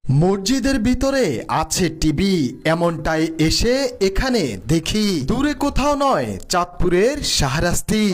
মসজিদের ভিতরে আছে টিভি, এমনটাই এসে এখানে দেখি। দূরে কোথাও নয়, চাঁদপুরের শাহরাস্তি।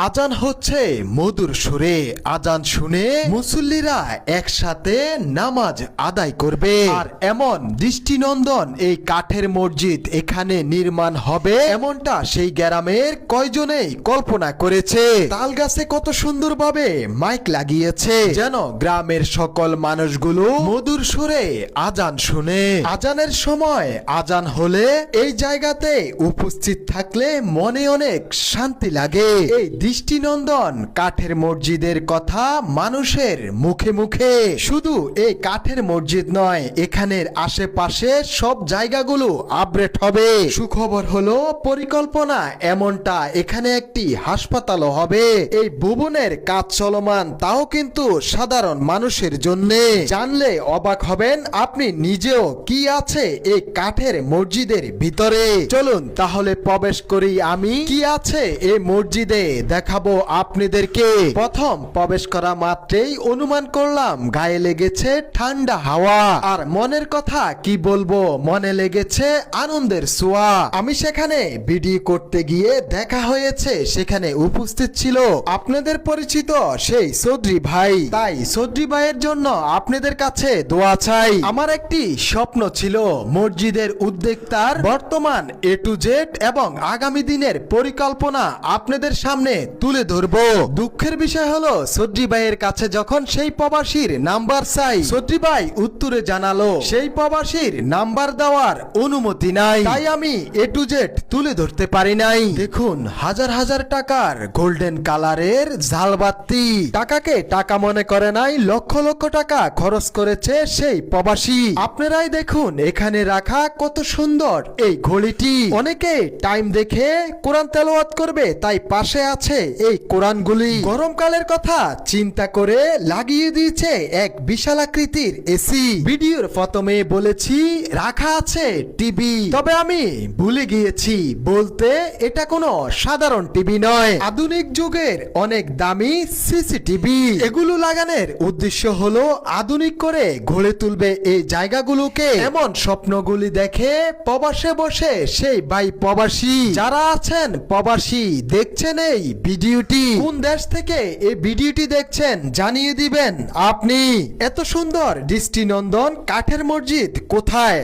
আজান হচ্ছে মধুর সুরে। আজান শুনে মুসল্লিরা একসাথে নামাজ আদায় করবে। আর এমন দৃষ্টিনন্দন এই কাঠের মসজিদ এখানে নির্মাণ হবে, এমনটা সেই গ্রামের কয়জনেই কল্পনা করেছে। তাল গাছে কত সুন্দরভাবে মাইক লাগিয়েছে, যেন গ্রামের সকল মানুষগুলো মধুর সুরে আজান শুনে। আজানের সময় আজান হলে এই জায়গাতে উপস্থিত থাকলে মনে অনেক শান্তি লাগে। এই দৃষ্টিনন্দন কাঠের মসজিদের কথা মানুষের মুখে মুখে। শুধু এই কাঠের মসজিদ নয়, এখানের আশেপাশে সব জায়গাগুলো আপডেট হবে। সুখবর হলো পরিকল্পনা এমনটা, এখানে একটি হাসপাতালও হবে। এই ভবনের কাজ চলমান, তাও কিন্তু সাধারণ মানুষের জন্য। জানলে অবাক হবেন আপনি নিজেও কি আছে এই কাঠের মসজিদের ভিতরে। চলুন তাহলে প্রবেশ করি আমি। কি আছে এই মসজিদে দেখাবো আপনাদেরকে। প্রথম প্রবেশ করা মাত্রই অনুমান করলাম গায়ে লেগেছে ঠান্ডা হাওয়া, আর মনের কথা কি বলবো, মনে লেগেছে আনন্দের ছোঁয়া। আমি সেখানে ভিডিও করতে গিয়ে দেখা হয়েছে, সেখানে উপস্থিত ছিল আপনাদের পরিচিত সেই চৌধুরী ভাই। তাই চৌধুরী ভাইয়ের জন্য আপনাদের কাছে দোয়া চাই। আমার একটি স্বপ্ন ছিল মসজিদের উদ্যোক্তার বর্তমান এ টু জেড এবং আগামী দিনের পরিকল্পনা আপনাদের সামনে তুলে ধরবো। দুঃখের বিষয় হলো চৌধুরী ভাইয়ের কাছে যখন সেই প্রবাসীর নাম্বার চাই, চৌধুরী ভাই উত্তরে জানালো সেই প্রবাসীর নাম্বার দেওয়ার অনুমতি নাই। তাই আমি এ টু জেড তুলে ধরতে পারি নাই। দেখুন, হাজার হাজার টাকার গোল্ডেন কালারের ঝালবাতি। টাকাকে টাকা মনে করে নাই, লক্ষ লক্ষ টাকা খরচ করেছে সেই প্রবাসী। আপনারাই দেখুন এখানে রাখা কত সুন্দর এই ঘড়িটি। অনেকে টাইম দেখে কোরআন তেলাওয়াত করবে, তাই পাশে আছে এই কোরআনগুলি। গরমকালের কথা চিন্তা করে লাগিয়ে দিয়েছে এক বিশাল আকৃতির এসি। ভিডিওর প্রথমে বলেছি রাখা আছে টিভি, তবে আমি ভুলে গিয়েছি বলতে, এটা কোনো সাধারণ টিভি নয়, আধুনিক যুগের অনেক দামি সিসিটিভি। এগুলো লাগানোর উদ্দেশ্য হলো আধুনিক করে গড়ে তুলবে এই জায়গাগুলোকে। এমন স্বপ্নগুলি দেখে প্রবাসে বসে সেই ভাই প্রবাসী যারা আছেন প্রবাসী দেখছেন এই ভিডিওটি, কোন দেশ থেকে এই ভিডিওটি দেখছেন জানিয়ে দিবেন। আপনি এত সুন্দর দৃষ্টিনন্দন কাঠের মসজিদ কোথায়